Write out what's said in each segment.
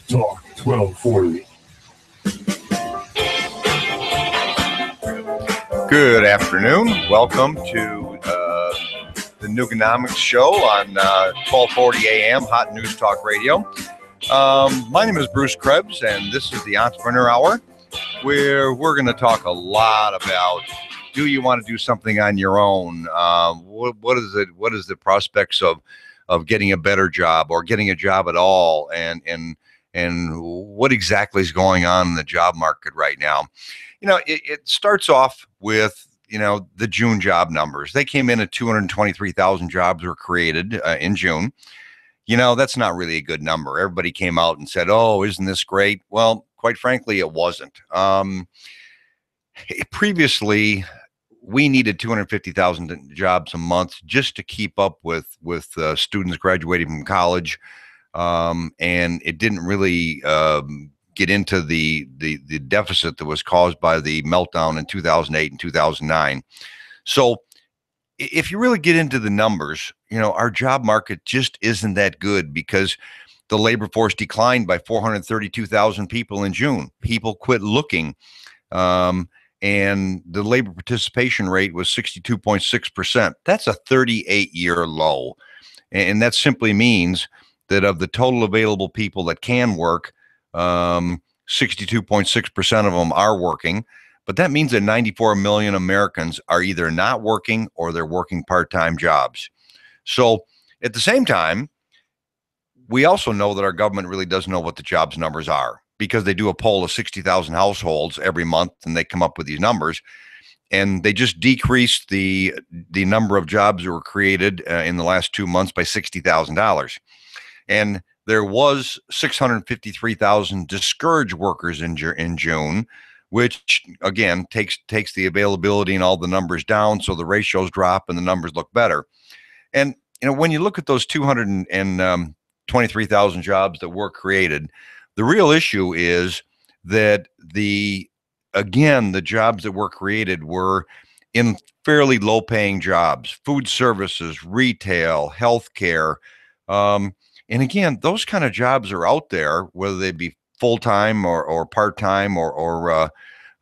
Talk 1240. Good afternoon. Welcome to the Nuganomics Show on 1240 AM Hot News Talk Radio. My name is Bruce Krebs, and this is the Entrepreneur Hour, where we're going to talk a lot about, do you want to do something on your own? What is the prospects of getting a better job or getting a job at all, and what exactly is going on in the job market right now? It starts off with, the June job numbers. They came in at 223,000 jobs were created in June. That's not really a good number. Everybody came out and said, oh, isn't this great? Well, quite frankly, it wasn't. Previously, we needed 250,000 jobs a month just to keep up with students graduating from college. And it didn't really get into the deficit that was caused by the meltdown in 2008 and 2009. So if you really get into the numbers, our job market just isn't that good because the labor force declined by 432,000 people in June. People quit looking. And the labor participation rate was 62.6%. That's a 38-year low. And that simply means that of the total available people that can work, 62.6% of them are working, but that means that 94 million Americans are either not working or they're working part-time jobs. So at the same time, we also know that our government really doesn't know what the jobs numbers are, because they do a poll of 60,000 households every month and they come up with these numbers, and they just decreased the number of jobs that were created in the last 2 months by $60,000. And there was 653,000 discouraged workers in June, which again takes the availability and all the numbers down, so the ratios drop and the numbers look better. And when you look at those 223,000 jobs that were created, the real issue is that the jobs that were created were in fairly low-paying jobs: food services, retail, healthcare. And again, those kind of jobs are out there, whether they be full-time or part-time or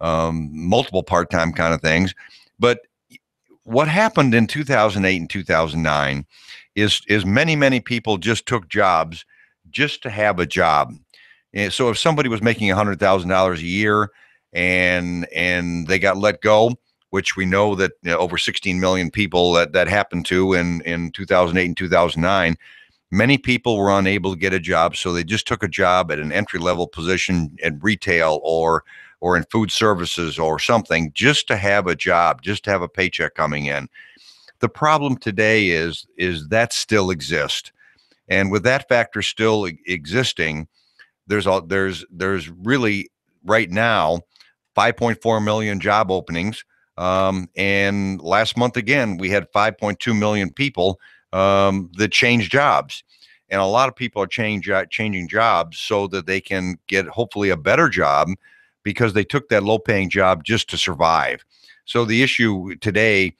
multiple part-time kind of things. But what happened in 2008 and 2009 is many people just took jobs just to have a job. And so if somebody was making $100,000 a year and they got let go, which we know that over 16 million people that happened to in 2008 and 2009, many people were unable to get a job, so they just took a job at an entry-level position in retail or in food services or something, just to have a job, just to have a paycheck coming in. The problem today is that still exists, and with that factor still existing, there's really right now 5.4 million job openings, and last month again we had 5.2 million people that change jobs. And a lot of people are changing jobs so that they can get hopefully a better job, because they took that low-paying job just to survive. So the issue today,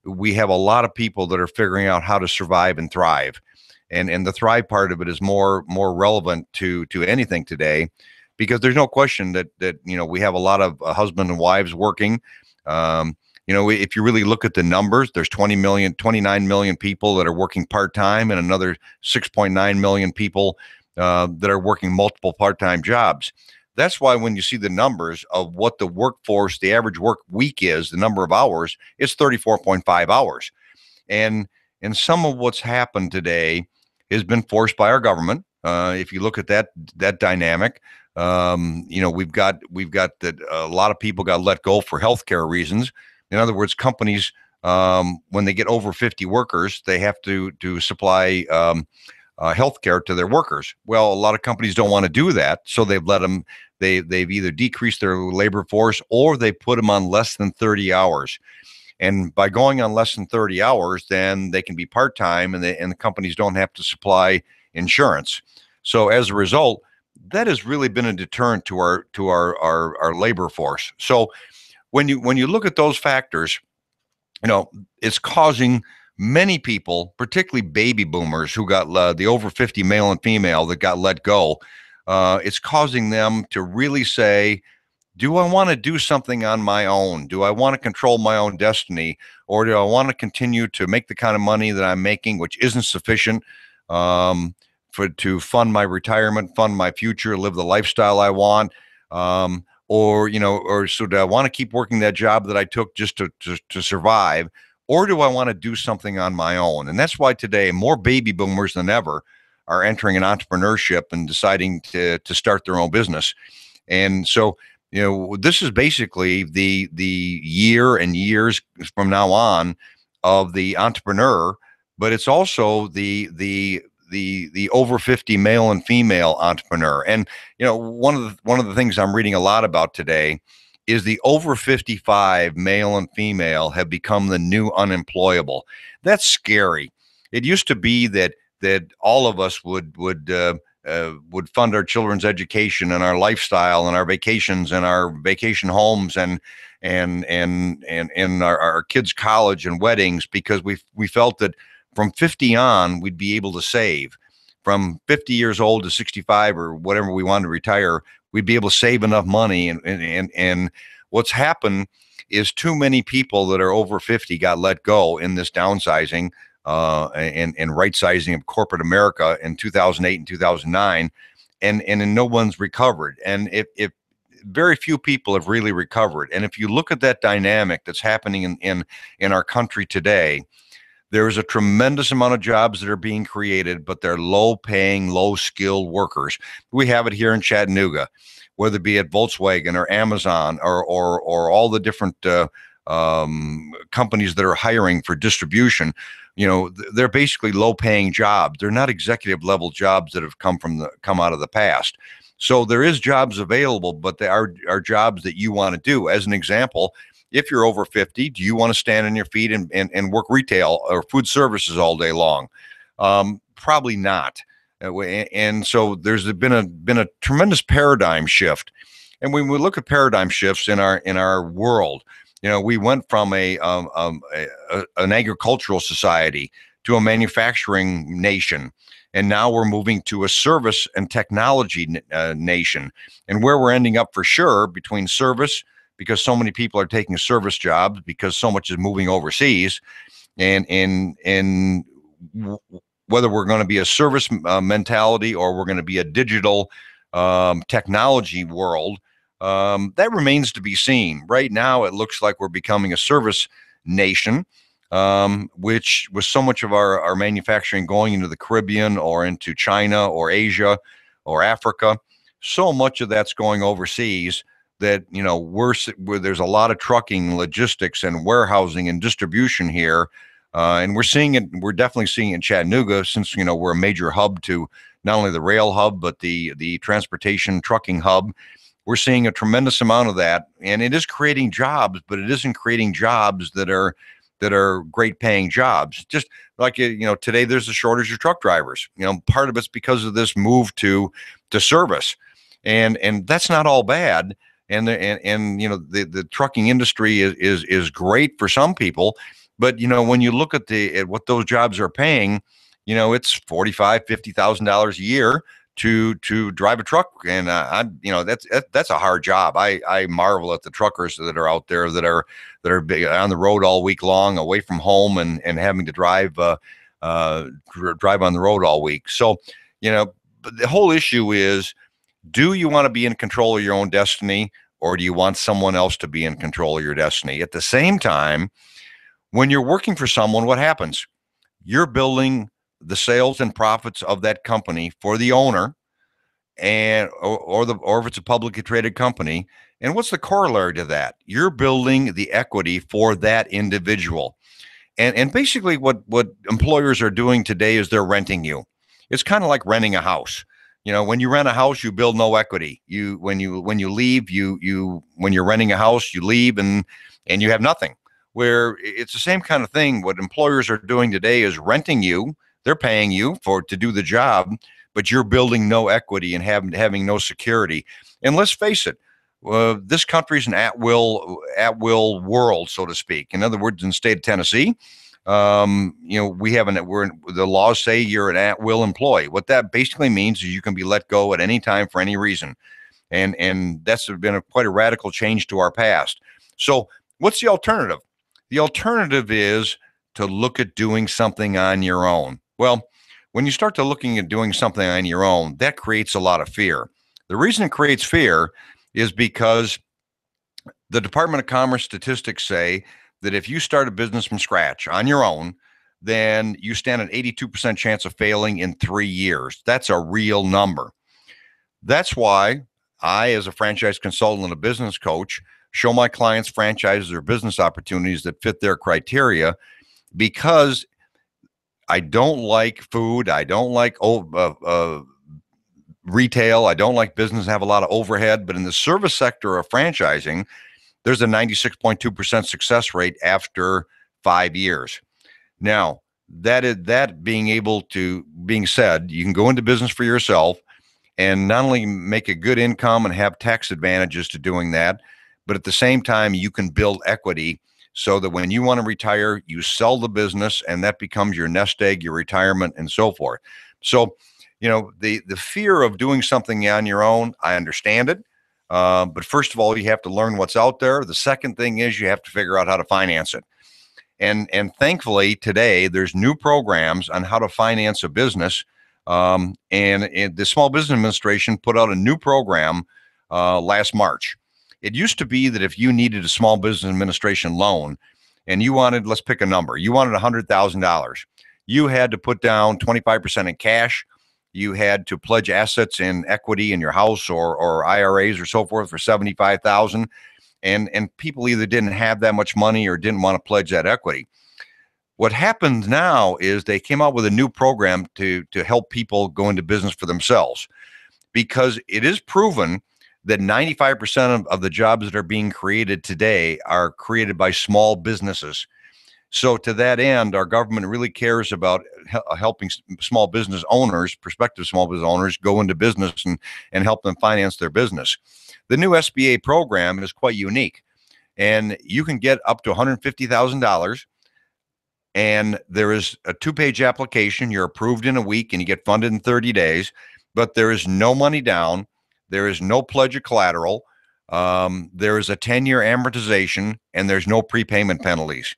we have a lot of people that are figuring out how to survive and thrive. And the thrive part of it is more relevant to anything today, because there's no question that we have a lot of husbands and wives working. If you really look at the numbers, there's 29 million people that are working part-time, and another 6.9 million people that are working multiple part-time jobs. That's why when you see the numbers of what the workforce, the average work week is, the number of hours, it's 34.5 hours. And some of what's happened today has been forced by our government. If you look at that dynamic, we've got that a lot of people got let go for healthcare reasons. In other words, companies, when they get over 50 workers, they have to supply healthcare to their workers. Well, a lot of companies don't want to do that, so they've let them. They've either decreased their labor force or they put them on less than 30 hours. And by going on less than 30 hours, then they can be part-time, and the companies don't have to supply insurance. So as a result, that has really been a deterrent to our labor force. So when you look at those factors, it's causing many people, particularly baby boomers who got the over 50 male and female that got let go. It's causing them to really say, do I want to do something on my own? Do I want to control my own destiny? Or do I want to continue to make the kind of money that I'm making, which isn't sufficient um, to fund my retirement, fund my future, live the lifestyle I want? Or so do I want to keep working that job that I took just to survive? Or do I want to do something on my own? And that's why today more baby boomers than ever are entering an entrepreneurship and deciding to start their own business. And so, this is basically the year and years from now on of the entrepreneur, but it's also the over 50 male and female entrepreneur. And one of the things I'm reading a lot about today is the over 55 male and female have become the new unemployable. That's scary. It used to be that all of us would fund our children's education and our lifestyle and our vacations and our vacation homes and our kids' college and weddings, because we felt that from 50 on we'd be able to save. From 50 years old to 65 or whatever we wanted to retire, we'd be able to save enough money. And what's happened is too many people that are over 50 got let go in this downsizing and right sizing of corporate America in 2008 and 2009, and no one's recovered. And if very few people have really recovered, and if you look at that dynamic that's happening in our country today, there is a tremendous amount of jobs that are being created, but they're low-paying, low-skilled workers. We have it here in Chattanooga, whether it be at Volkswagen or Amazon or all the different companies that are hiring for distribution. They're basically low-paying jobs. They're not executive-level jobs that have come out of the past. So there is jobs available, but they are jobs that you want to do. As an example, if you're over 50, do you want to stand on your feet and work retail or food services all day long? Probably not. And so there's been a tremendous paradigm shift. And when we look at paradigm shifts in our world, we went from an agricultural society to a manufacturing nation, and now we're moving to a service and technology nation. And where we're ending up for sure between service, because so many people are taking service jobs because so much is moving overseas, and whether we're going to be a service mentality or we're going to be a digital technology world, that remains to be seen. Right now, it looks like we're becoming a service nation, which with so much of our manufacturing going into the Caribbean or into China or Asia or Africa, so much of that's going overseas that, where there's a lot of trucking, logistics, and warehousing and distribution here. And we're definitely seeing it in Chattanooga, since, we're a major hub to not only the rail hub, but the transportation trucking hub. We're seeing a tremendous amount of that, and it is creating jobs, but it isn't creating jobs that are great paying jobs. Just like, today there's a shortage of truck drivers. Part of it's because of this move to service, and that's not all bad. And the trucking industry is great for some people, but when you look at what those jobs are paying, it's $45,000-$50,000 a year to drive a truck, and that's a hard job. I marvel at the truckers that are out there that are on the road all week long, away from home, and having to drive on the road all week. So but the whole issue is, do you want to be in control of your own destiny, or do you want someone else to be in control of your destiny? At the same time, when you're working for someone, what happens? You're building the sales and profits of that company for the owner, and or if it's a publicly traded company. And what's the corollary to that? You're building the equity for that individual. And basically what employers are doing today is they're renting you. It's kind of like renting a house. When you rent a house, you build no equity. When you leave, when you're renting a house, you leave and you have nothing. Where it's the same kind of thing. What employers are doing today is renting you. They're paying you to do the job, but you're building no equity and having no security. And let's face it, this country's an at will world, so to speak. In other words, in the state of Tennessee, The laws say you're an at-will employee. What that basically means is you can be let go at any time for any reason. And that's been quite a radical change to our past. So what's the alternative? The alternative is to look at doing something on your own. Well, when you start to looking at doing something on your own, that creates a lot of fear. The reason it creates fear is because the Department of Commerce statistics say that if you start a business from scratch on your own, then you stand an 82% chance of failing in 3 years. That's a real number. That's why I, as a franchise consultant and a business coach, show my clients franchises or business opportunities that fit their criteria, because I don't like food. I don't like retail. I don't like business have a lot of overhead. But in the service sector of franchising, there's a 96.2% success rate after 5 years. Now, that being said, you can go into business for yourself and not only make a good income and have tax advantages to doing that, but at the same time, you can build equity so that when you want to retire, you sell the business and that becomes your nest egg, your retirement, and so forth. So, the fear of doing something on your own, I understand it. But first of all, you have to learn what's out there. The second thing is you have to figure out how to finance it. And thankfully today there's new programs on how to finance a business. And the Small Business Administration put out a new program last March. It used to be that if you needed a Small Business Administration loan and you wanted, let's pick a number, you wanted $100,000, you had to put down 25% in cash. You had to pledge assets in equity in your house or IRAs or so forth for $75,000. And people either didn't have that much money or didn't want to pledge that equity. What happens now is they came out with a new program to help people go into business for themselves, because it is proven that 95% of the jobs that are being created today are created by small businesses. So to that end, our government really cares about helping small business owners, prospective small business owners, go into business and help them finance their business. The new SBA program is quite unique, and you can get up to $150,000. And there is a 2-page application. You're approved in a week and you get funded in 30 days, but there is no money down. There is no pledge of collateral. There is a 10-year amortization, and there's no prepayment penalties.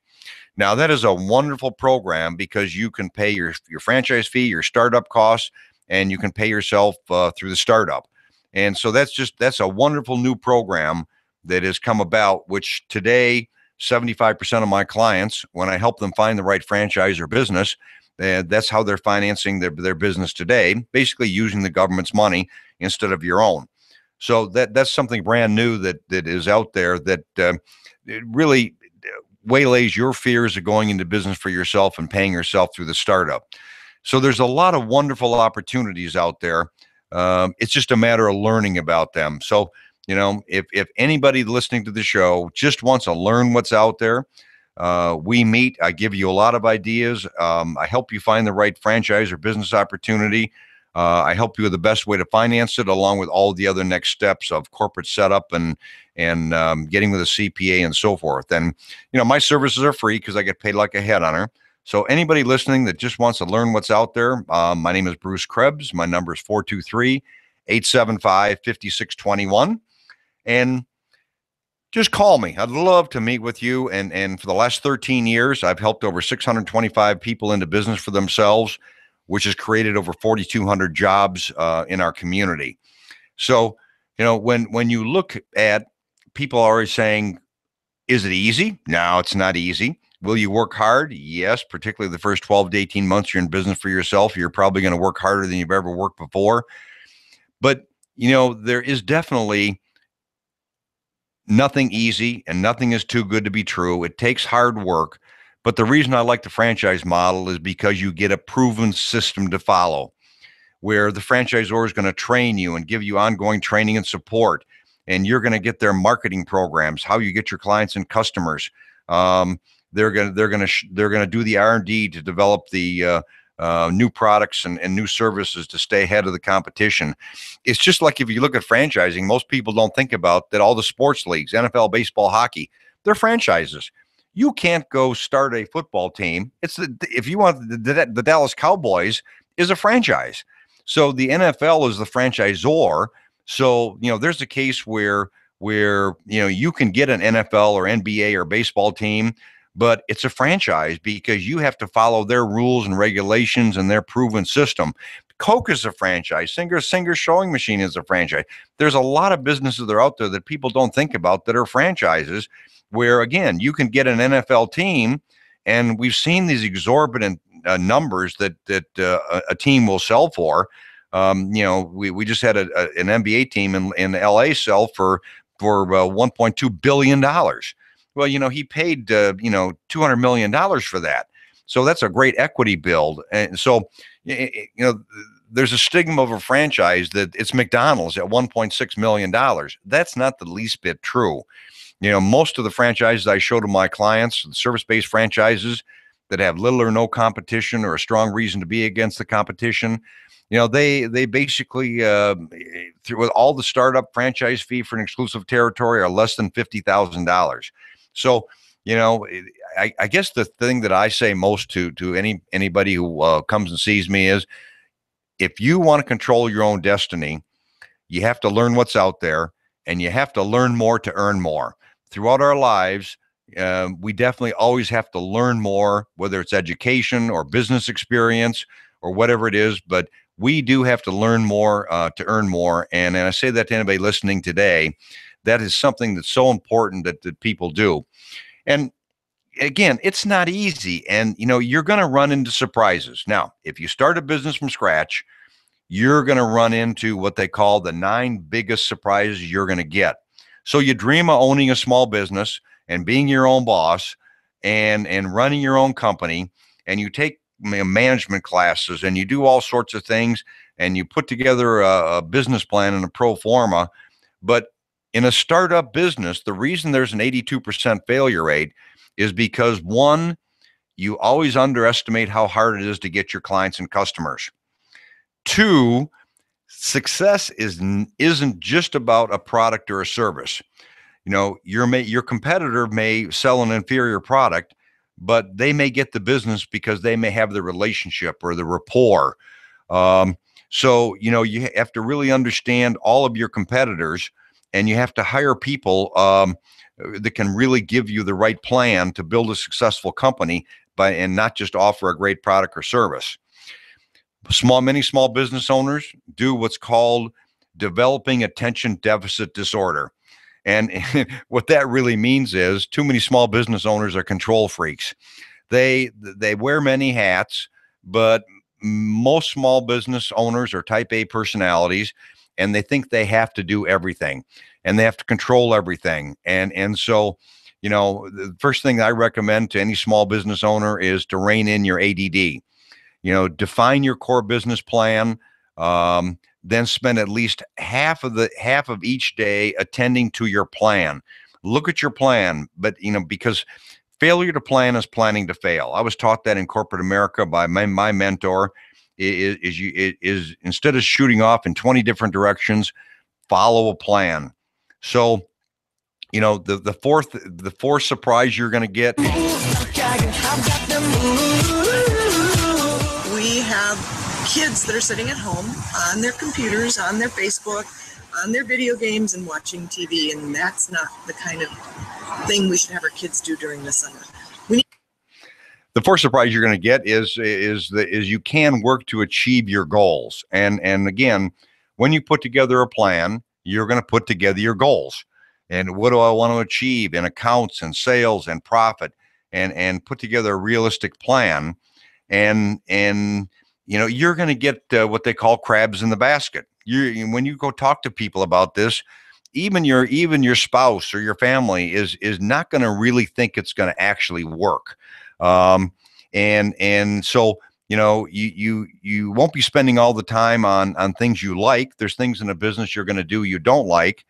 Now, that is a wonderful program because you can pay your franchise fee, your startup costs, and you can pay yourself through the startup. And so that's a wonderful new program that has come about, which today 75% of my clients, when I help them find the right franchise or business, that's how they're financing their business today, basically using the government's money instead of your own. So that's something brand new that is out there that it really waylays your fears of going into business for yourself and paying yourself through the startup. So there's a lot of wonderful opportunities out there. It's just a matter of learning about them. So, if anybody listening to the show just wants to learn what's out there, we meet. I give you a lot of ideas. I help you find the right franchise or business opportunity. I help you with the best way to finance it, along with all the other next steps of corporate setup and getting with a CPA and so forth. And, my services are free because I get paid like a headhunter. So anybody listening that just wants to learn what's out there, my name is Bruce Krebs. My number is 423-875-5621. And just call me. I'd love to meet with you. And for the last 13 years, I've helped over 625 people into business for themselves, which has created over 4,200 jobs in our community. So, when you look at people are always saying, is it easy? No, it's not easy. Will you work hard? Yes, particularly the first 12 to 18 months you're in business for yourself. You're probably going to work harder than you've ever worked before. But, there is definitely nothing easy, and nothing is too good to be true. It takes hard work. But the reason I like the franchise model is because you get a proven system to follow, where the franchisor is going to train you and give you ongoing training and support. And you're going to get their marketing programs, how you get your clients and customers. They're going to do the R&D to develop the new products and new services to stay ahead of the competition. It's just like if you look at franchising, most people don't think about that all the sports leagues, NFL, baseball, hockey, they're franchises. You can't go start a football team. If you want the Dallas Cowboys is a franchise. So the NFL is the franchisor. So, there's a case where you can get an NFL or NBA or baseball team, but it's a franchise because you have to follow their rules and regulations and their proven system. Coke is a franchise. Singer Sewing Machine is a franchise. There's a lot of businesses that are out there that people don't think about that are franchises, where again you can get an NFL team, and we've seen these exorbitant numbers that a team will sell for. We just had an NBA team in LA sell for $1.2 billion. Well, he paid $200 million for that. So that's a great equity build. And so there's a stigma of a franchise that it's McDonald's at $1.6 million. That's not the least bit true. Most of the franchises I show to my clients, the service-based franchises that have little or no competition or a strong reason to be against the competition, they basically, with all the startup franchise fee for an exclusive territory are less than $50,000. So, I guess the thing that I say most to anybody who comes and sees me is, if you want to control your own destiny, you have to learn what's out there, and you have to learn more to earn more. Throughout our lives, we definitely always have to learn more, whether it's education or business experience or whatever it is, but we do have to learn more to earn more. And I say that to anybody listening today, that is something that's so important that people do. And again, it's not easy. And, you're going to run into surprises. Now, if you start a business from scratch, you're going to run into what they call the 9 biggest surprises you're going to get. So you dream of owning a small business and being your own boss and running your own company, and you take management classes and you do all sorts of things, and you put together a business plan and a pro forma. But in a startup business, the reason there's an 82% failure rate is because, one, you always underestimate how hard it is to get your clients and customers. 2, success isn't just about a product or a service. Your competitor may sell an inferior product, but they may get the business because they may have the relationship or the rapport. So you have to really understand all of your competitors, and you have to hire people that can really give you the right plan to build a successful company and not just offer a great product or service. Many small business owners do what's called developing attention deficit disorder. And what that really means is too many small business owners are control freaks. They wear many hats, but most small business owners are type A personalities, and they think they have to do everything and they have to control everything. And so, the first thing I recommend to any small business owner is to rein in your ADD. Define your core business plan, then spend at least half of each day attending to your plan. Look at your plan, but because failure to plan is planning to fail. I was taught that in corporate America by my mentor. Is instead of shooting off in 20 different directions, follow a plan. So, the fourth surprise you're going to get. We have kids that are sitting at home on their computers, on their Facebook, on their video games, and watching TV, and that's not the kind of thing we should have our kids do during the summer. The first surprise you're going to get is you can work to achieve your goals. And again, when you put together a plan, you're going to put together your goals. And what do I want to achieve in accounts and sales and profit, and put together a realistic plan. And you're going to get what they call crabs in the basket. When you go talk to people about this, even your spouse or your family is not going to really think it's going to actually work. And so, you won't be spending all the time on things you like. There's things in a business you're going to do you don't like.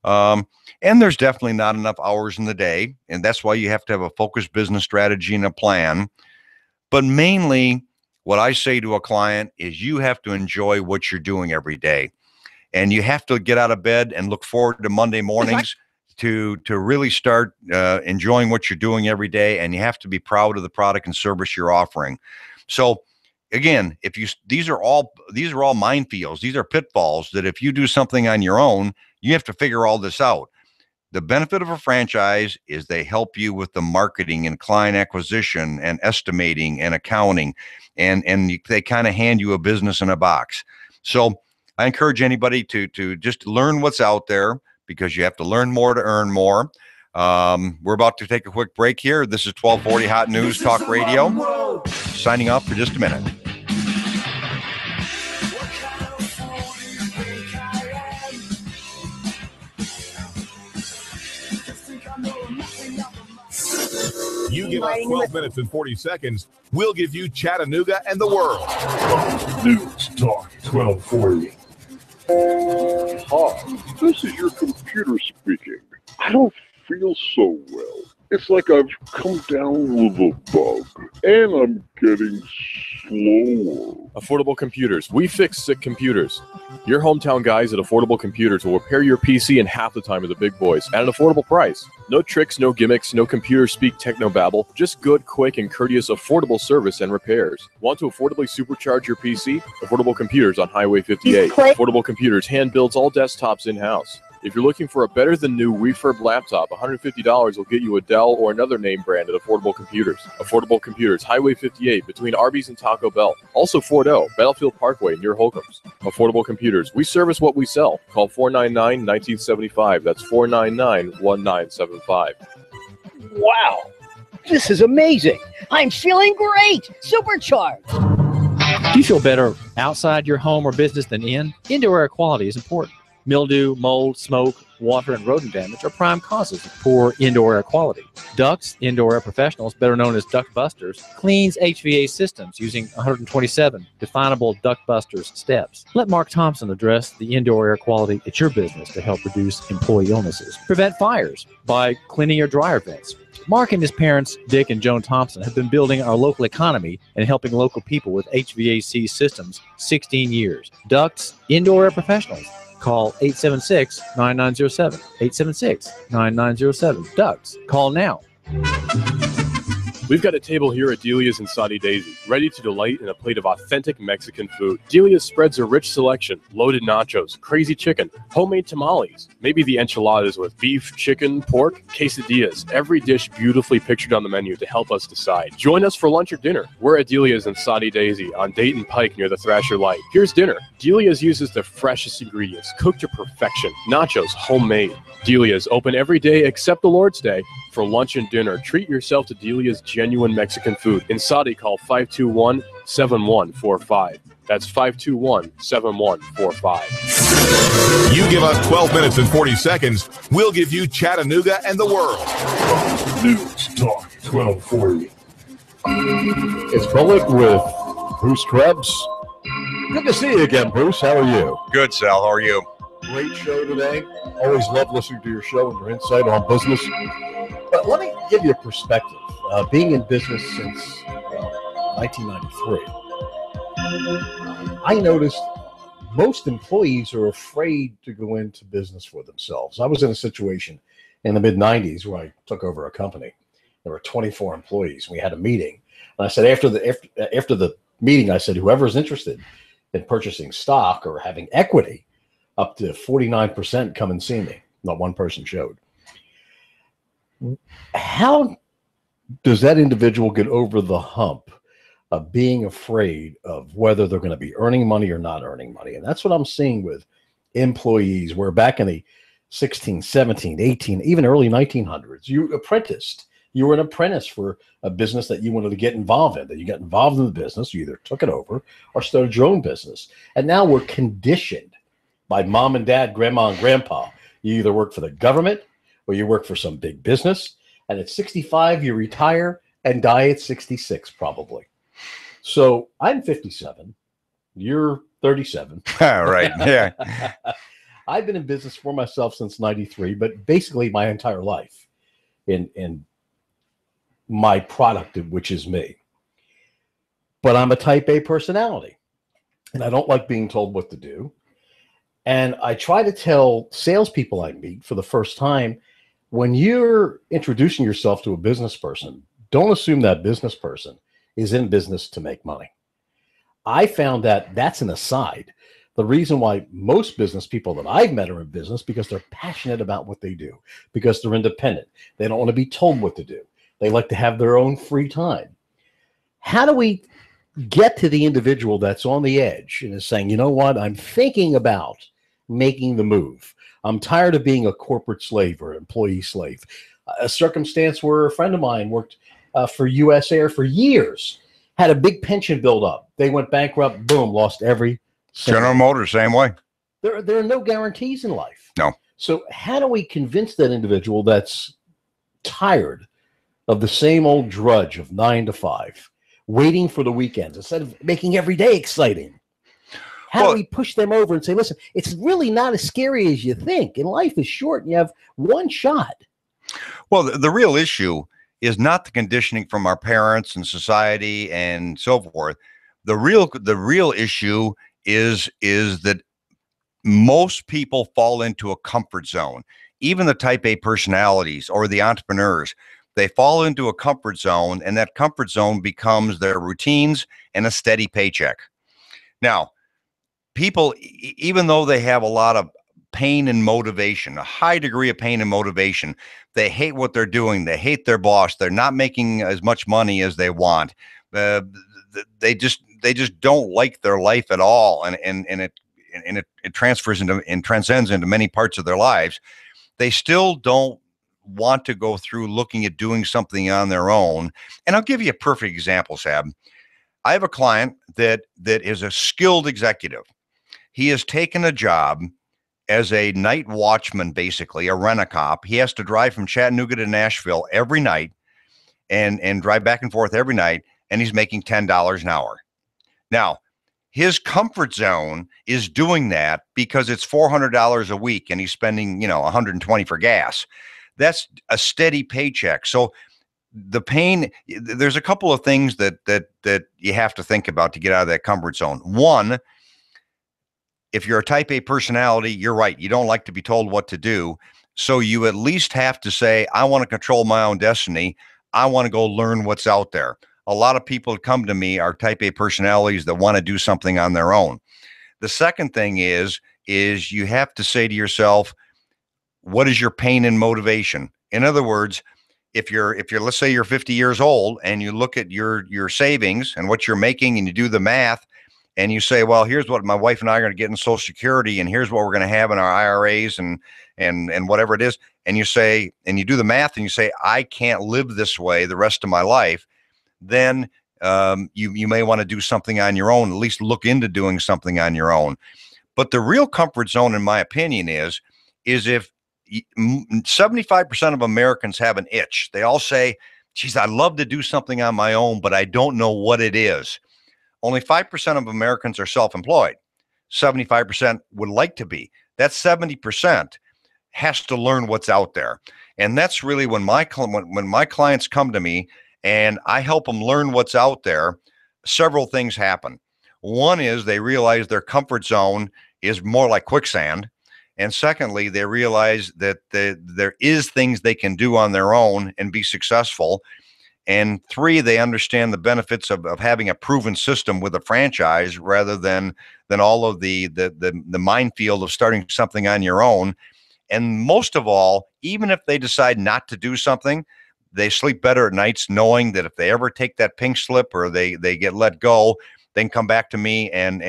And there's definitely not enough hours in the day. And that's why you have to have a focused business strategy and a plan. But mainly what I say to a client is you have to enjoy what you're doing every day. And you have to get out of bed and look forward to Monday mornings to really start enjoying what you're doing every day, and you have to be proud of the product and service you're offering. So again, these are all minefields. These are pitfalls that if you do something on your own, you have to figure all this out. The benefit of a franchise is they help you with the marketing and client acquisition and estimating and accounting, and they kind of hand you a business in a box. So I encourage anybody to just learn what's out there, because you have to learn more to earn more. We're about to take a quick break here. This is 1240 Hot News Talk Radio. Signing off for just a minute. You give us 12 minutes and 40 seconds, we'll give you Chattanooga and the world. News Talk 1240. Hi, this is your computer speaking. I don't feel so well. It's like I've come down with a bug, and I'm getting slower. Affordable Computers. We fix sick computers. Your hometown guys at Affordable Computers will repair your PC in half the time of the big boys at an affordable price. No tricks, no gimmicks, no computer speak technobabble. Just good, quick, and courteous affordable service and repairs. Want to affordably supercharge your PC? Affordable Computers on Highway 58. Affordable Computers hand builds all desktops in-house. If you're looking for a better-than-new refurb laptop, $150 will get you a Dell or another name brand at Affordable Computers. Affordable Computers, Highway 58, between Arby's and Taco Bell. Also Fort O, Battlefield Parkway, near Holcomb's. Affordable Computers, we service what we sell. Call 499-1975. That's 499-1975. Wow, this is amazing. I'm feeling great. Supercharged. Do you feel better outside your home or business than in? Indoor air quality is important. Mildew, mold, smoke, water, and rodent damage are prime causes of poor indoor air quality. Ducts, Indoor Air Professionals, better known as Duct Busters, cleans HVAC systems using 127 definable Duct Busters steps. Let Mark Thompson address the indoor air quality at your business to help reduce employee illnesses. Prevent fires by cleaning your dryer vents. Mark and his parents, Dick and Joan Thompson, have been building our local economy and helping local people with HVAC systems 16 years. Ducts, Indoor Air Professionals. Call 876-9907. 876-9907. Ducks. Call now. We've got a table here at Delia's in Saudi Daisy, ready to delight in a plate of authentic Mexican food. Delia's spreads a rich selection: loaded nachos, crazy chicken, homemade tamales, maybe the enchiladas with beef, chicken, pork, quesadillas. Every dish beautifully pictured on the menu to help us decide. Join us for lunch or dinner. We're at Delia's in Saudi Daisy on Dayton Pike near the Thrasher Light. Here's dinner. Delia's uses the freshest ingredients, cooked to perfection. Nachos, homemade. Delia's open every day except the Lord's Day. For lunch and dinner, treat yourself to Delia's genuine Mexican food. In Saudi, call 521-7145. That's 521-7145. You give us 12 minutes and 40 seconds, we'll give you Chattanooga and the world. News Talk 1240. It's Bullet with Bruce Krebs. Good to see you again, Bruce. How are you? Good, Sal. How are you? Great show today. Always love listening to your show and your insight on business. But let me give you a perspective. Being in business since 1993, I noticed most employees are afraid to go into business for themselves. I was in a situation in the mid-90s where I took over a company. There were 24 employees. We had a meeting. And I said, after the meeting, I said, whoever's interested in purchasing stock or having equity, up to 49%, come and see me. Not one person showed. How does that individual get over the hump of being afraid of whether they're going to be earning money or not earning money? And that's what I'm seeing with employees, where back in the 16, 17, 18, even early 1900s, you apprenticed. You were an apprentice for a business that you wanted to get involved in. That you got involved in the business, you either took it over or started your own business. And now we're conditioned by mom and dad, grandma and grandpa. You either work for the government or you work for some big business. And at 65, you retire and die at 66, probably. So I'm 57. You're 37. Right. Yeah. I've been in business for myself since 93, but basically my entire life in my product, which is me. But I'm a type A personality, and I don't like being told what to do. And I try to tell salespeople I meet for the first time, when you're introducing yourself to a business person, don't assume that business person is in business to make money. I found that that's an aside. The reason why most business people that I've met are in business because they're passionate about what they do, because they're independent. They don't want to be told what to do. They like to have their own free time. How do we get to the individual that's on the edge and is saying, you know what, I'm thinking about making the move. I'm tired of being a corporate slave or employee slave. A circumstance where a friend of mine worked for U.S. Air for years, had a big pension build up. They went bankrupt, boom, lost every cent. General Motors, same way. There are no guarantees in life. No. So how do we convince that individual that's tired of the same old drudge of 9 to 5, waiting for the weekends instead of making every day exciting? How do we push them over and say, listen, it's really not as scary as you think, and life is short and you have one shot? Well, the real issue is not the conditioning from our parents and society and so forth. The real issue is that most people fall into a comfort zone. Even the type A personalities or the entrepreneurs, they fall into a comfort zone, and that comfort zone becomes their routines and a steady paycheck. Now, people, even though they have a lot of pain and motivation, a high degree of pain and motivation, they hate what they're doing. They hate their boss. They're not making as much money as they want. They just don't like their life at all, and it transfers into and transcends into many parts of their lives. They still don't want to go through looking at doing something on their own. And I'll give you a perfect example, Sab. I have a client that is a skilled executive. He has taken a job as a night watchman, basically a rent-a-cop. He has to drive from Chattanooga to Nashville every night and drive back and forth every night, and he's making $10 an hour. Now, his comfort zone is doing that because it's $400 a week and he's spending, $120 for gas. That's a steady paycheck. So the pain, there's a couple of things that you have to think about to get out of that comfort zone. One, if you're a type A personality, you're right. You don't like to be told what to do. So you at least have to say, I want to control my own destiny. I want to go learn what's out there. A lot of people that come to me are type A personalities that want to do something on their own. The second thing is you have to say to yourself, what is your pain and motivation? In other words, if you're let's say you're 50 years old and you look at your savings and what you're making and you do the math and you say, well, here's what my wife and I are going to get in Social Security, and here's what we're going to have in our IRAs and whatever it is, and you say, and you do the math and you say, I can't live this way the rest of my life, then you may want to do something on your own, at least look into doing something on your own. But the real comfort zone, in my opinion, is if 75% of Americans have an itch. They all say, geez, I'd love to do something on my own, but I don't know what it is. Only 5% of Americans are self-employed. 75% would like to be. That 70% has to learn what's out there. And that's really when my clients come to me and I help them learn what's out there, several things happen. One is they realize their comfort zone is more like quicksand. And secondly, they realize that there is things they can do on their own and be successful. And three, they understand the benefits of having a proven system with a franchise rather than all of the minefield of starting something on your own. And most of all, even if they decide not to do something, they sleep better at nights knowing that if they ever take that pink slip or they get let go, they can come back to me and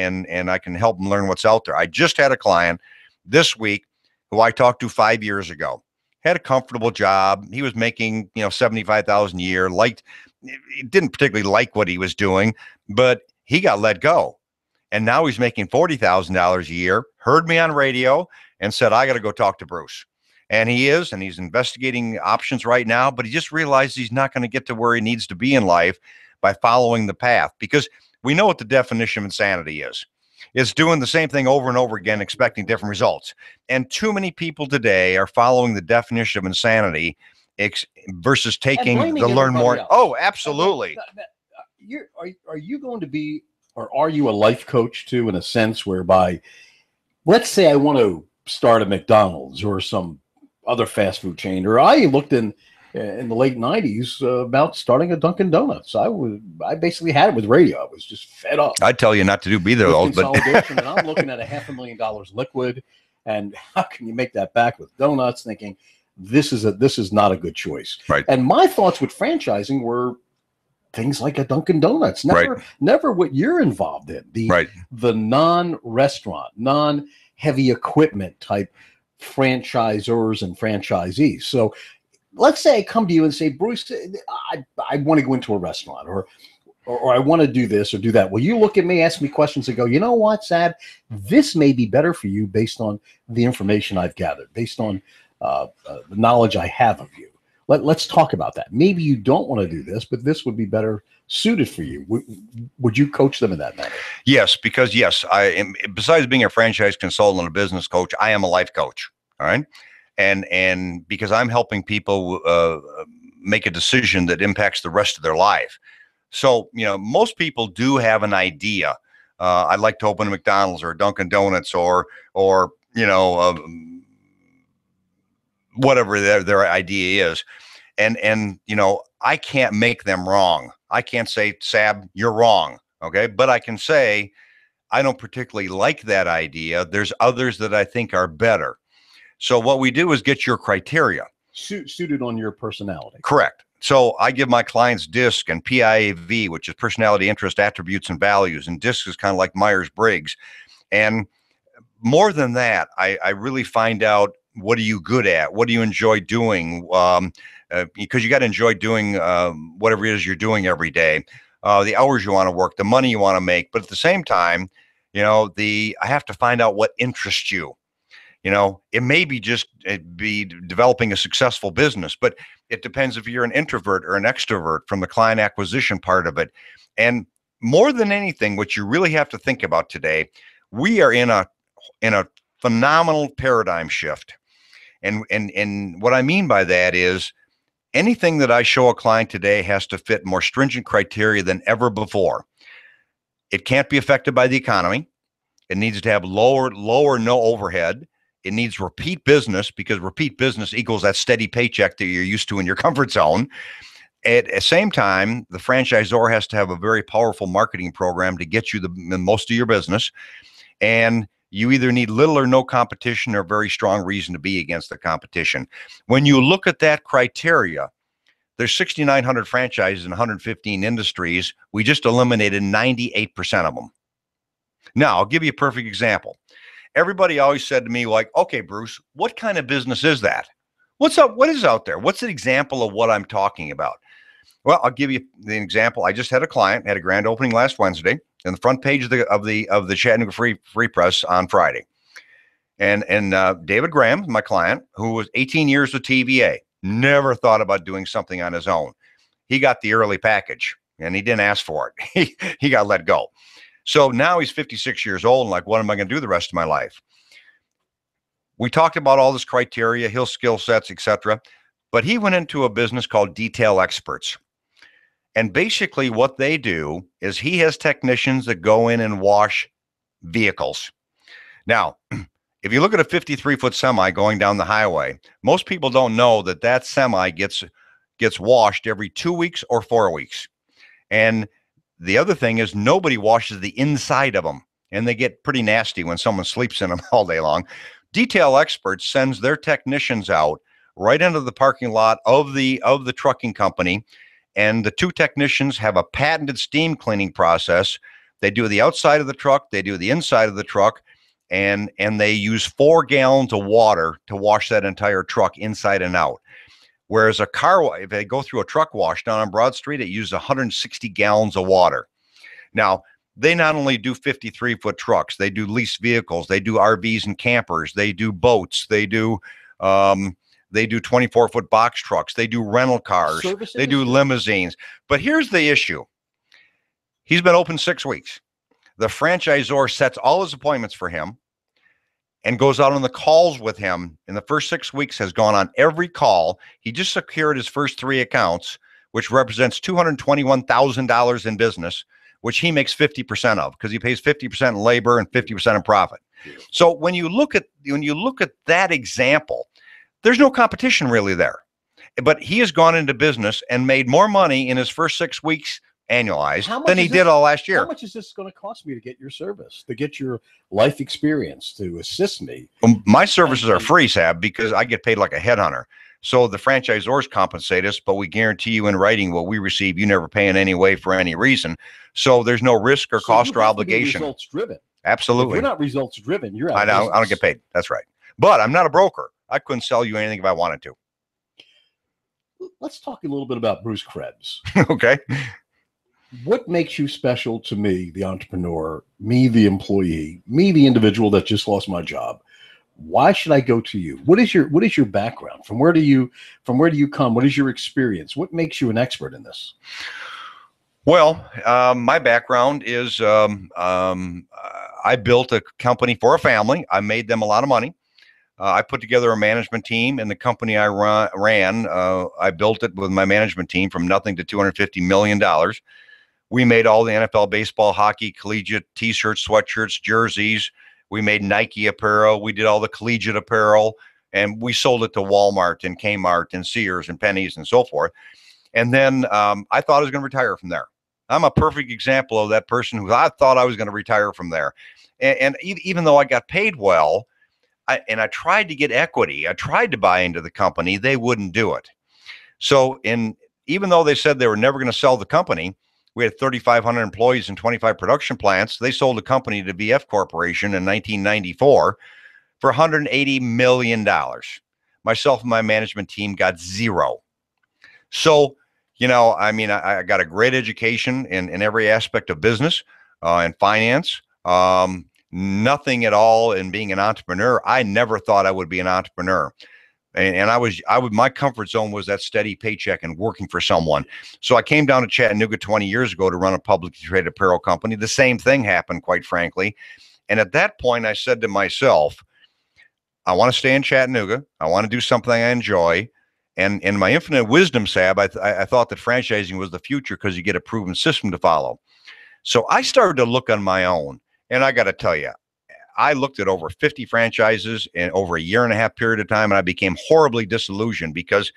I can help them learn what's out there. I just had a client this week who I talked to 5 years ago. Had a comfortable job. He was making, $75,000 a year. He didn't particularly like what he was doing, but he got let go. And now he's making $40,000 a year, heard me on radio and said, I got to go talk to Bruce. And he's investigating options right now, but he just realized he's not going to get to where he needs to be in life by following the path, because we know what the definition of insanity is. It's doing the same thing over and over again, expecting different results. And too many people today are following the definition of insanity versus taking the learn more. Else. Oh, absolutely. Are you going to be, or are you a life coach too, in a sense whereby, let's say I want to start a McDonald's or some other fast food chain, or I looked in the late '90s about starting a Dunkin' Donuts. I basically had it with radio. I was just fed up. I'd tell you not to do either of those, but consolidation, and I'm looking at $500,000 liquid, and how can you make that back with donuts? Thinking this is not a good choice. Right. And my thoughts with franchising were things like a Dunkin' Donuts, never what you're involved in. The non-restaurant, non-heavy equipment type franchisors and franchisees. So let's say I come to you and say, Bruce, I want to go into a restaurant, or I want to do this or do that. Well, you look at me, ask me questions, and go, you know what, Sab, this may be better for you based on the information I've gathered, based on the knowledge I have of you. Let's talk about that. Maybe you don't want to do this, but this would be better suited for you. Would you coach them in that manner? Yes, because I am, besides being a franchise consultant and a business coach, I am a life coach. All right. And because I'm helping people make a decision that impacts the rest of their life. So, most people do have an idea. I'd like to open a McDonald's or a Dunkin' Donuts or whatever their idea is. And I can't make them wrong. I can't say, Sab, you're wrong. Okay. But I can say, I don't particularly like that idea. There's others that I think are better. So what we do is get your criteria. Suited on your personality. Correct. So I give my clients DISC and PIAV, which is personality, interest, attributes, and values. And DISC is kind of like Myers-Briggs. And more than that, I really find out, what are you good at? What do you enjoy doing? Because you got to enjoy doing whatever it is you're doing every day. The hours you want to work, the money you want to make. But at the same time, I have to find out what interests you. It may be just be developing a successful business, but it depends if you're an introvert or an extrovert from the client acquisition part of it. And more than anything, what you really have to think about today, we are in a phenomenal paradigm shift. And what I mean by that is anything that I show a client today has to fit more stringent criteria than ever before. It can't be affected by the economy. It needs to have lower, no overhead. It needs repeat business, because repeat business equals that steady paycheck that you're used to in your comfort zone. At the same time, the franchisor has to have a very powerful marketing program to get you the most of your business. And you either need little or no competition or very strong reason to be against the competition. When you look at that criteria, there's 6,900 franchises in 115 industries. We just eliminated 98% of them. Now, I'll give you a perfect example. Everybody always said to me, like, okay, Bruce, what kind of business is that? What's up? What is out there? What's an example of what I'm talking about? Well, I'll give you the example. I just had a client, had a grand opening last Wednesday, in the front page of the Chattanooga Free Press on Friday. And David Graham, my client, who was 18 years with TVA, never thought about doing something on his own. He got the early package and he didn't ask for it. He got let go. So now he's 56 years old and like, what am I going to do the rest of my life? We talked about all this criteria, his skill sets, etc. But he went into a business called Detail Experts. And basically what they do is he has technicians that go in and wash vehicles. Now, if you look at a 53-foot semi going down the highway, most people don't know that that semi gets washed every 2 weeks or 4 weeks. And the other thing is nobody washes the inside of them, and they get pretty nasty when someone sleeps in them all day long. Detail Experts sends their technicians out right into the parking lot of the trucking company, and the two technicians have a patented steam cleaning process. They do the outside of the truck, they do the inside of the truck, and they use 4 gallons of water to wash that entire truck inside and out. Whereas a car, if they go through a truck wash down on Broad Street, it uses 160 gallons of water. Now, they not only do 53-foot trucks, they do leased vehicles, they do RVs and campers, they do boats, they do 24-foot box trucks, they do rental cars, they do limousines. But here's the issue. He's been open 6 weeks. The franchisor sets all his appointments for him and goes out on the calls with him. In the first 6 weeks, has gone on every call. He just secured his first 3 accounts, which represents $221,000 in business, which he makes 50% of, because he pays 50% in labor and 50% in profit. So when you look at that example, there's no competition really there. But he has gone into business and made more money in his first 6 weeks annualized than he did all last year. How much is this going to cost me to get your service, to get your life experience, to assist me? My services are free, Sab, because I get paid like a headhunter. So the franchisors compensate us, but we guarantee you in writing what we receive. You never pay in any way for any reason. So there's no risk or cost or obligation. Results driven. Absolutely. If you're not results driven, you're out. I don't get paid. That's right. But I'm not a broker. I couldn't sell you anything if I wanted to. Let's talk a little bit about Bruce Krebs. Okay. What makes you special to me, the entrepreneur, me, the employee, me, the individual that just lost my job? Why should I go to you? What is your background? From where do you come? What is your experience? What makes you an expert in this? Well, my background is I built a company for a family. I made them a lot of money. I put together a management team, and the company I ran, I built it with my management team from nothing to $250 million. We made all the NFL, baseball, hockey, collegiate T-shirts, sweatshirts, jerseys. We made Nike apparel. We did all the collegiate apparel, and we sold it to Walmart and Kmart and Sears and Penny's and so forth. And then I thought I was going to retire from there. I'm a perfect example of that person who I thought I was going to retire from there. And even though I got paid well, I tried to get equity, I tried to buy into the company, they wouldn't do it. So even though they said they were never going to sell the company, we had 3,500 employees and 25 production plants. They sold the company to VF Corporation in 1994 for $180 million. Myself and my management team got zero. So, I mean, I got a great education in every aspect of business and finance. Nothing at all in being an entrepreneur. I never thought I would be an entrepreneur. And my comfort zone was that steady paycheck and working for someone. So I came down to Chattanooga 20 years ago to run a publicly traded apparel company. The same thing happened, quite frankly. And at that point, I said to myself, I want to stay in Chattanooga. I want to do something I enjoy. And in my infinite wisdom, Sab, I thought that franchising was the future because you get a proven system to follow. So I started to look on my own. And I got to tell you, I looked at over 50 franchises in over a 1.5 year period of time, and I became horribly disillusioned because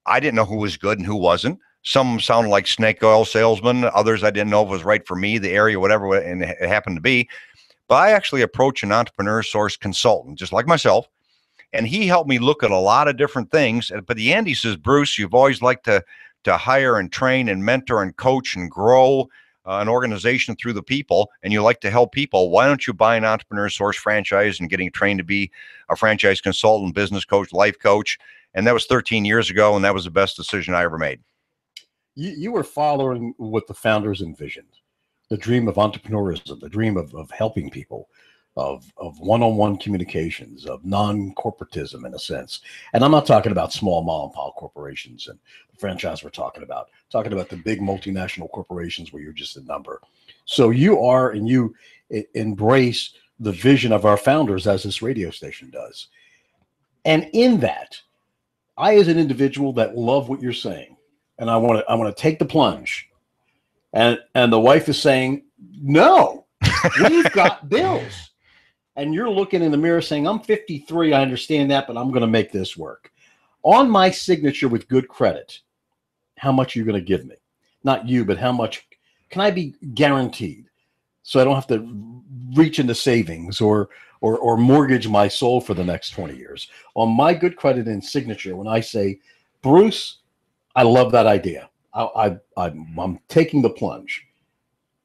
I didn't know who was good and who wasn't. Some sounded like snake oil salesmen. Others I didn't know if it was right for me, the area, whatever, and it happened to be. But I actually approached an entrepreneur source consultant, just like myself, and he helped me look at a lot of different things. But the end, he says, Bruce, you've always liked to hire and train and mentor and coach and grow an organization through the people, and you like to help people. Why don't you buy an entrepreneur source franchise and getting trained to be a franchise consultant, business coach, life coach? And that was 13 years ago, and that was the best decision I ever made. You were following what the founders envisioned, the dream of entrepreneurism, the dream of helping people, of one-on-one communications, of non-corporatism in a sense. And I'm not talking about small mom and pop corporations and the franchise we're talking about the big multinational corporations where you're just a number. So you embrace the vision of our founders as this radio station does. And in that, I, as an individual that love what you're saying, and I want to take the plunge. And the wife is saying, no, we've got bills. And you're looking in the mirror saying, I'm 53, I understand that, but I'm going to make this work. On my signature with good credit, how much are you going to give me? Not you, but how much can I be guaranteed so I don't have to reach into savings or mortgage my soul for the next 20 years? On my good credit and signature, when I say, Bruce, I love that idea. I'm taking the plunge.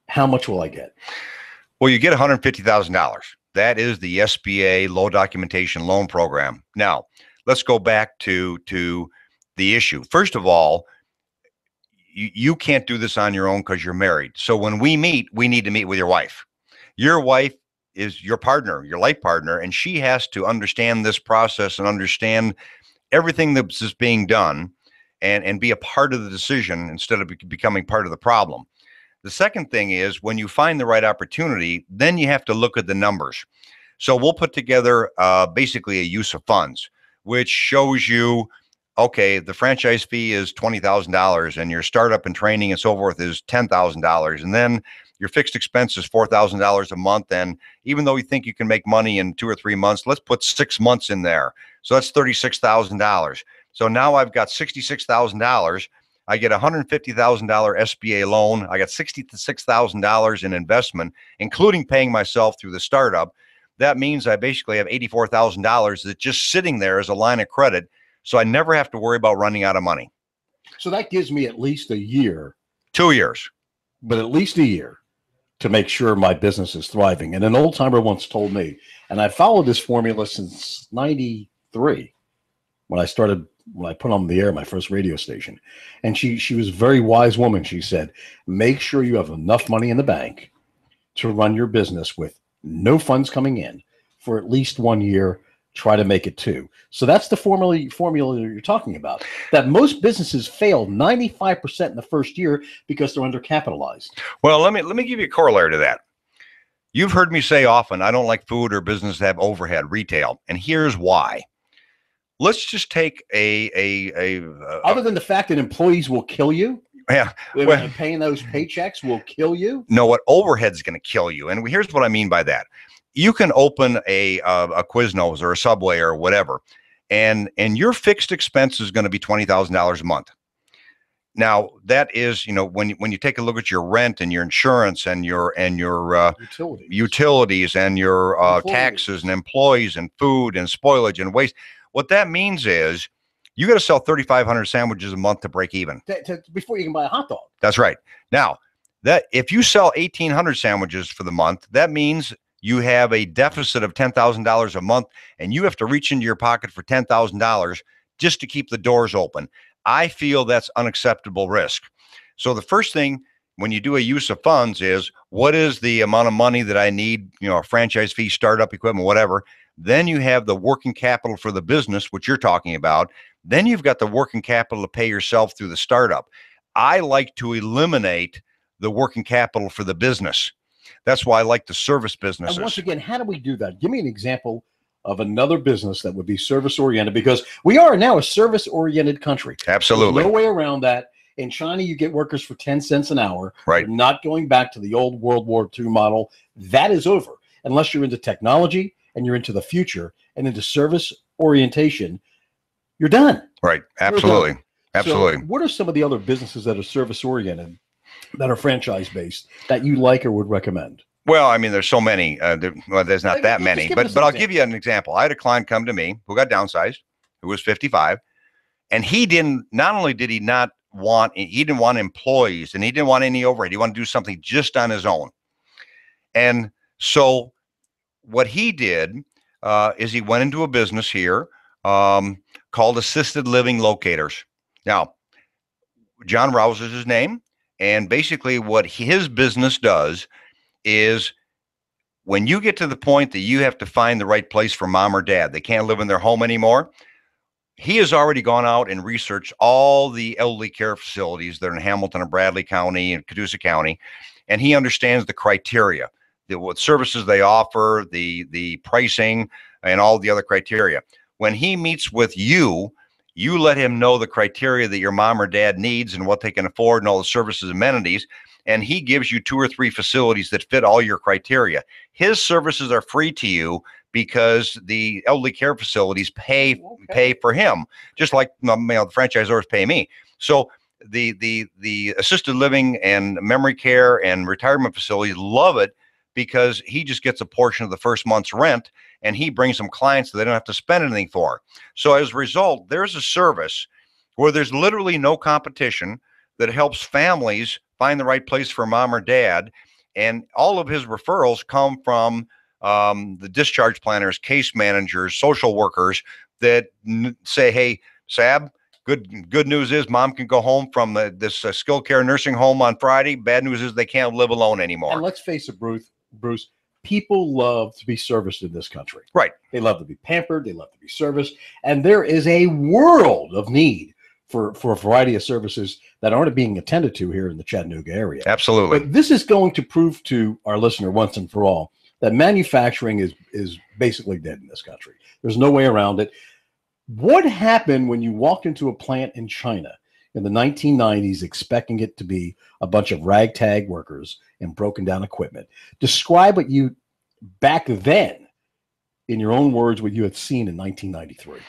How much will I get? Well, you get $150,000. That is the SBA low documentation loan program. Now, let's go back to the issue. First of all, you can't do this on your own because you're married. So when we meet, we need to meet with your wife. Your wife is your partner, your life partner, and she has to understand this process and understand everything that's being done and be a part of the decision instead of becoming part of the problem. The second thing is when you find the right opportunity, then you have to look at the numbers. So we'll put together basically a use of funds, which shows you, okay, the franchise fee is $20,000 and your startup and training and so forth is $10,000. And then your fixed expense is $4,000 a month. And even though you think you can make money in 2 or 3 months, let's put 6 months in there. So that's $36,000. So now I've got $66,000. I get a $150,000 SBA loan. I got $66,000 in investment, including paying myself through the startup. That means I basically have $84,000 that's just sitting there as a line of credit. So I never have to worry about running out of money. So that gives me at least a year. 2 years. But at least a year to make sure my business is thriving. And an old timer once told me, and I followed this formula since 93 when I put on the air my first radio station. And she was a very wise woman. She said, make sure you have enough money in the bank to run your business with no funds coming in for at least 1 year. Try to make it 2. So that's the formula you're talking about, that most businesses fail 95% in the first year because they're undercapitalized. Well, let me give you a corollary to that. You've heard me say often, I don't like food or business that have overhead retail. And here's why. Let's just take other than the fact that employees will kill you. Yeah. Well, paying those paychecks will kill you. No, what overhead's going to kill you. And here's what I mean by that. You can open a Quiznos or a Subway or whatever, and your fixed expense is going to be $20,000 a month. Now that is, when you take a look at your rent and your insurance and your utilities and your taxes and employees and food and spoilage and waste, what that means is you got to sell 3,500 sandwiches a month to break even before you can buy a hot dog. That's right. Now that if you sell 1,800 sandwiches for the month, that means you have a deficit of $10,000 a month, and you have to reach into your pocket for $10,000 just to keep the doors open. I feel that's unacceptable risk. So the first thing when you do a use of funds is, what is the amount of money that I need, a franchise fee, startup equipment, whatever. Then you have the working capital for the business, which you're talking about. Then you've got the working capital to pay yourself through the startup. I like to eliminate the working capital for the business. That's why I like the service businesses. And once again, how do we do that? Give me an example of another business that would be service-oriented, because we are now a service-oriented country. Absolutely. There's no way around that. In China, you get workers for 10 cents an hour. Right. We're not going back to the old World War II model. That is over. Unless you're into technology and you're into the future and into service orientation, you're done. Right. Absolutely. Absolutely. So what are some of the other businesses that are service-oriented, that are franchise-based, that you like or would recommend? Well, I mean, there's so many. There's not that many, but I'll give you an example. I had a client come to me who got downsized, who was 55, and he didn't want employees, and he didn't want any overhead. He wanted to do something just on his own. And so what he did is he went into a business here called Assisted Living Locators. Now, John Rouse is his name. And basically what his business does is, when you get to the point that you have to find the right place for mom or dad, they can't live in their home anymore, he has already gone out and researched all the elderly care facilities that are in Hamilton and Bradley County and Catoosa County, and he understands the criteria, what services they offer, the pricing, and all the other criteria. When he meets with you, you let him know the criteria that your mom or dad needs and what they can afford and all the services, amenities, and he gives you 2 or 3 facilities that fit all your criteria. His services are free to you because the elderly care facilities pay for him, just like the franchisors pay me. So the assisted living and memory care and retirement facilities love it because he just gets a portion of the first month's rent, and he brings them clients that they don't have to spend anything for. So as a result, there's a service where there's literally no competition that helps families find the right place for mom or dad. And all of his referrals come from the discharge planners, case managers, social workers that say, hey, Sab, good news is mom can go home from this skilled care nursing home on Friday. Bad news is they can't live alone anymore. And let's face it, Bruce, people love to be serviced in this country. Right. They love to be pampered. They love to be serviced. And there is a world of need for a variety of services that aren't being attended to here in the Chattanooga area. Absolutely. But this is going to prove to our listener once and for all that manufacturing is basically dead in this country. There's no way around it. What happened when you walked into a plant in China in the 1990s expecting it to be a bunch of ragtag workers and broken down equipment. Describe what you, back then, in your own words, what you had seen in 1993.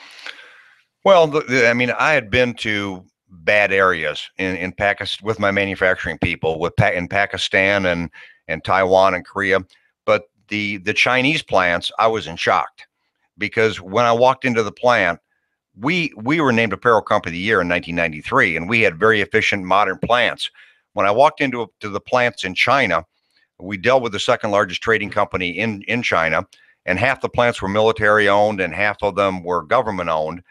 Well, I mean, I had been to bad areas in Pakistan with my manufacturing people, in Pakistan and Taiwan and Korea. But the Chinese plants, I was in shock, because when I walked into the plant, we were named Apparel Company of the Year in 1993, and we had very efficient, modern plants. When I walked to the plants in China, we dealt with the second largest trading company in China, and half the plants were military owned and half of them were government owned.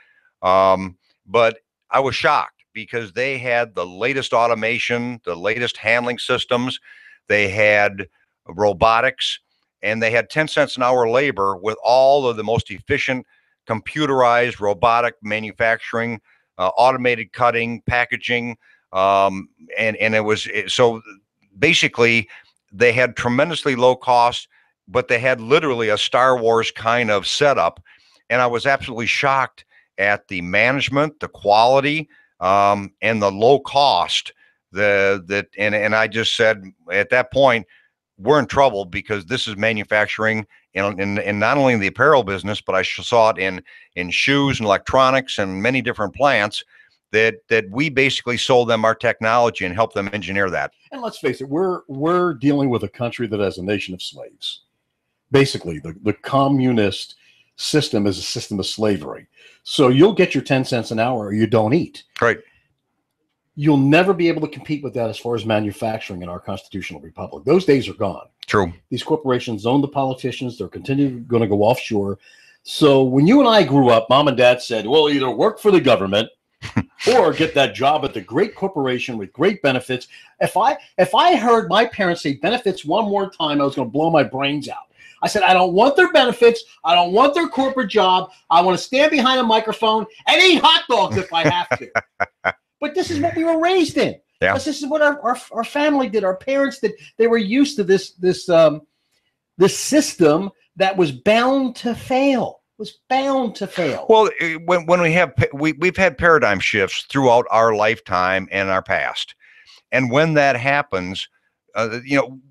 But I was shocked because they had the latest automation, the latest handling systems, they had robotics, and they had 10 cents an hour labor with all of the most efficient computerized robotic manufacturing, automated cutting, packaging, and it was so basically they had tremendously low cost, but they had literally a Star Wars kind of setup, and I was absolutely shocked at the management, the quality, and the low cost. And I just said at that point, we're in trouble, because this is manufacturing in not only in the apparel business, but I saw it in shoes and electronics and many different plants that we basically sold them our technology and helped them engineer that. And let's face it, we're dealing with a country that has a nation of slaves. Basically, the communist system is a system of slavery. So you'll get your 10 cents an hour or you don't eat. Right. You'll never be able to compete with that as far as manufacturing in our constitutional republic. Those days are gone. True. These corporations own the politicians. They're continuing going to go offshore. So when you and I grew up, mom and dad said, well, either work for the government or get that job at the great corporation with great benefits. If I heard my parents say benefits one more time, I was going to blow my brains out. I said, I don't want their benefits. I don't want their corporate job. I want to stand behind a microphone and eat hot dogs if I have to. But this is what we were raised in. Yeah. This is what our family did. Our parents did. They were used to this system that was bound to fail. Was bound to fail. Well, when we've had paradigm shifts throughout our lifetime and our past, and when that happens,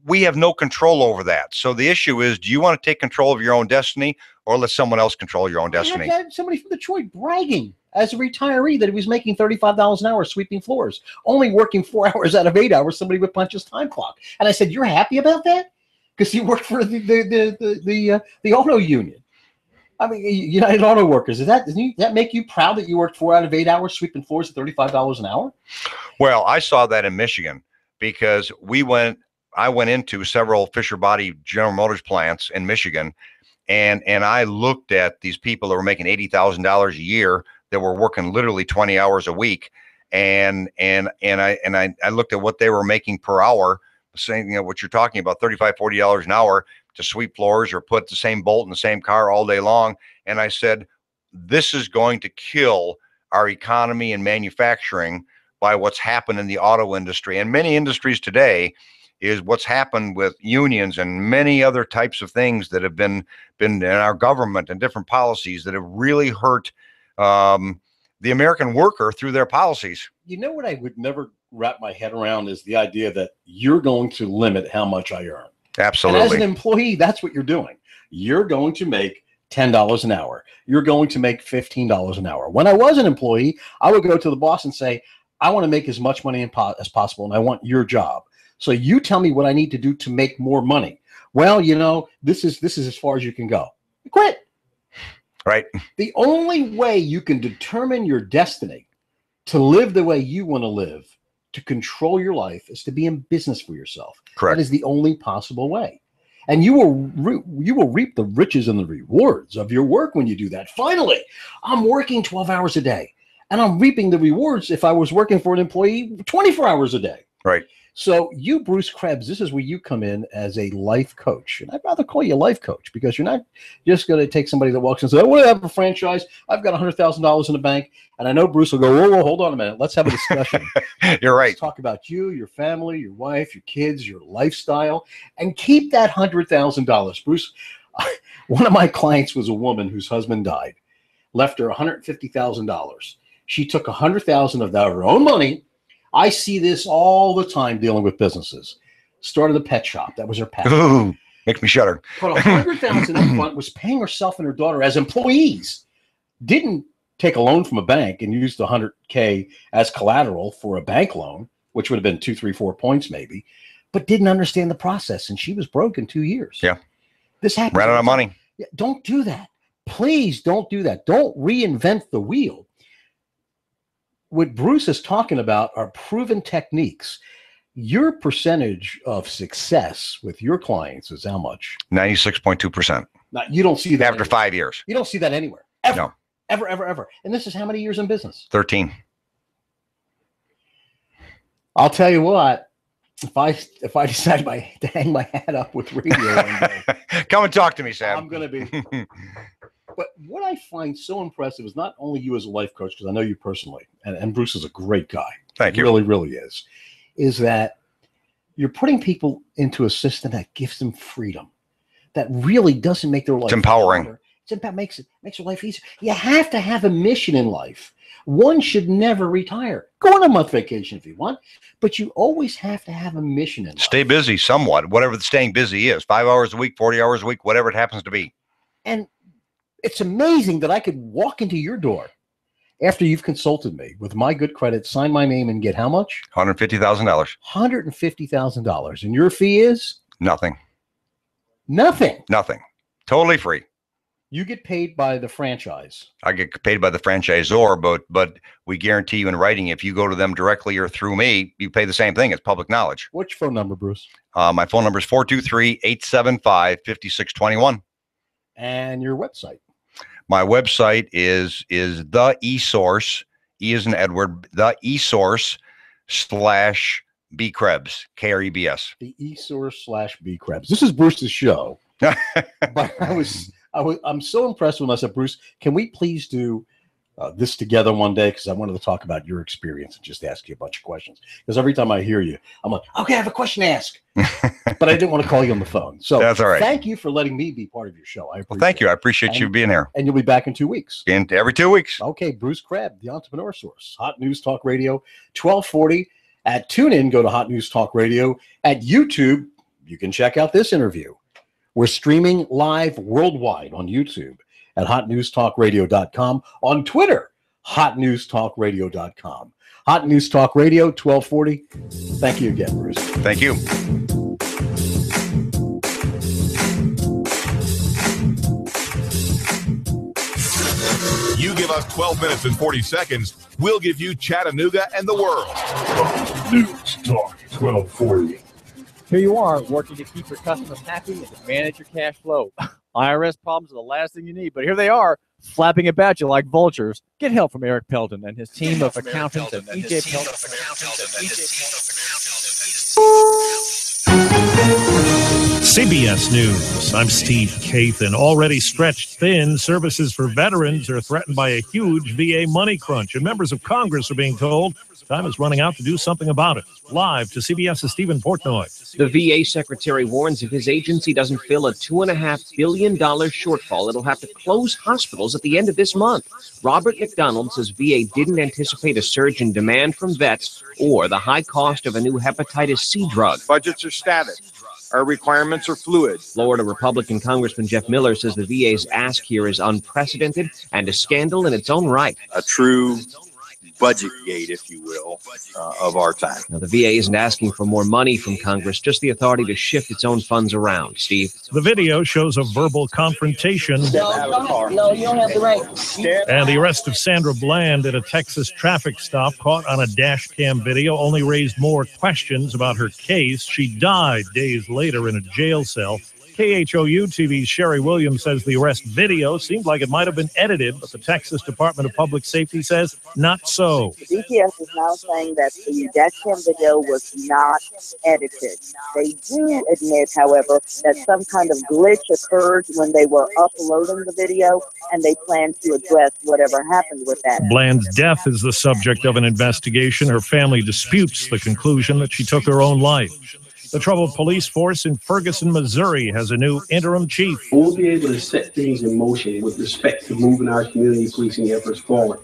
we have no control over that. So the issue is, do you want to take control of your own destiny, or let someone else control your own destiny? I had somebody from Detroit bragging as a retiree that he was making $35 an hour sweeping floors, only working 4 hours out of 8 hours. Somebody would punch his time clock, and I said, "You're happy about that?" Because he worked for the auto union. I mean, United Auto Workers. Does that make you proud that you worked 4 out of 8 hours sweeping floors at $35 an hour? Well, I saw that in Michigan, because I went into several Fisher Body General Motors plants in Michigan, and I looked at these people that were making $80,000 a year that were working literally 20 hours a week, and I looked at what they were making per hour, saying, what you're talking about, $35, $40 an hour to sweep floors or put the same bolt in the same car all day long. And I said, this is going to kill our economy and manufacturing by what's happened in the auto industry and many industries today. Is what's happened with unions and many other types of things that have been in our government and different policies that have really hurt the American worker through their policies. You know what I would never wrap my head around is the idea that you're going to limit how much I earn. Absolutely. And as an employee, that's what you're doing. You're going to make $10 an hour. You're going to make $15 an hour. When I was an employee, I would go to the boss and say, I want to make as much money as possible, and I want your job. So you tell me what I need to do to make more money. Well, this is as far as you can go. Quit. Right. The only way you can determine your destiny, to live the way you want to live, to control your life, is to be in business for yourself. Correct. That is the only possible way. And you will reap the riches and the rewards of your work when you do that. Finally, I'm working 12 hours a day, and I'm reaping the rewards if I was working for an employee 24 hours a day. Right. So you, Bruce Krebs, this is where you come in as a life coach. And I'd rather call you a life coach, because you're not just going to take somebody that walks in and say, I want to have a franchise. I've got $100,000 in the bank. And I know Bruce will go, whoa, hold on a minute. Let's have a discussion. You're right. Let's talk about you, your family, your wife, your kids, your lifestyle, and keep that $100,000. Bruce, one of my clients was a woman whose husband died, left her $150,000. She took $100,000 of her own money. I see this all the time dealing with businesses. Started a pet shop. That was her passion. Ooh, makes me shudder. Put $100,000 up front, was paying herself and her daughter as employees. Didn't take a loan from a bank and used the $100K as collateral for a bank loan, which would have been 2, 3, 4 points maybe, but didn't understand the process. And she was broke in 2 years. Yeah. This happened. Ran out of money. Yeah, don't do that. Please don't do that. Don't reinvent the wheel. What Bruce is talking about are proven techniques. Your percentage of success with your clients is how much? 96.2%. Now, you don't see that after anywhere. 5 years. You don't see that anywhere. Ever. No. Ever. And this is how many years in business? 13. I'll tell you what. If I decide to hang my hat up with radio one day, come and talk to me, Sam. I'm going to be. But what I find so impressive is not only you as a life coach, because I know you personally, and Bruce is a great guy. Thank you. Really, really is that you're putting people into a system that gives them freedom, that really doesn't make their life It's empowering. harder. Makes your life easier. You have to have a mission in life. One should never retire. Go on a month vacation if you want, but you always have to have a mission in life. Stay busy somewhat, whatever the staying busy is. 5 hours a week, 40 hours a week, whatever it happens to be. And it's amazing that I could walk into your door after you've consulted me with my good credit, sign my name, and get how much? $150,000. $150,000. And your fee is? Nothing. Nothing. Nothing. Totally free. You get paid by the franchise. I get paid by the franchisor, but we guarantee you in writing, if you go to them directly or through me, you pay the same thing. It's public knowledge. What's your phone number, Bruce? My phone number is 423-875-5621. And your website? My website is the eSource, E as in Edward, the eSource / B Krebs, Krebs. The eSource / B Krebs. This is Bruce's show. But I'm so impressed when I said, Bruce, can we please do this together one day? Because I wanted to talk about your experience and just ask you a bunch of questions. Because every time I hear you, I'm like, okay, I have a question to ask. But I didn't want to call you on the phone. So that's all right. Thank you for letting me be part of your show. Well, thank you. I appreciate you being here. And you'll be back in 2 weeks. Every 2 weeks. Okay, Bruce Krebs, the Entrepreneur Source. Hot News Talk Radio, 1240. At TuneIn, go to Hot News Talk Radio. At YouTube, you can check out this interview. We're streaming live worldwide on YouTube at hotnewstalkradio.com. On Twitter, hotnewstalkradio.com. Hot News Talk Radio, 1240. Thank you again, Bruce. Thank you. You give us 12 minutes and 40 seconds, we'll give you Chattanooga and the world. News Talk 1240. Here you are, working to keep your customers happy and to manage your cash flow. IRS problems are the last thing you need, but here they are, flapping about you like vultures. Get help from Eric Pelton and his team of accountants and EJ Pelton. CBS News. I'm Steve Kathan. Already stretched thin, services for veterans are threatened by a huge VA money crunch, and members of Congress are being told time is running out to do something about it. Live to CBS's Stephen Portnoy. The VA secretary warns if his agency doesn't fill a $2.5 billion shortfall, it'll have to close hospitals at the end of this month. Robert McDonald says VA didn't anticipate a surge in demand from vets or the high cost of a new hepatitis C drug. Budgets are static. Our requirements are fluid. Florida Republican Congressman Jeff Miller says the VA's ask here is unprecedented and a scandal in its own right. A true budget gate, if you will, of our time. Now, the VA isn't asking for more money from Congress, just the authority to shift its own funds around. Steve? The video shows a verbal confrontation. No, you don't have the right. And the arrest of Sandra Bland at a Texas traffic stop caught on a dash cam video only raised more questions about her case. She died days later in a jail cell. KHOU TV's Sherry Williams says the arrest video seemed like it might have been edited, but the Texas Department of Public Safety says not so. DPS is now saying that the dashcam video was not edited. They do admit, however, that some kind of glitch occurred when they were uploading the video, and they plan to address whatever happened with that. Bland's death is the subject of an investigation. Her family disputes the conclusion that she took her own life. The troubled police force in Ferguson, Missouri has a new interim chief. We'll be able to set things in motion with respect to moving our community policing efforts forward.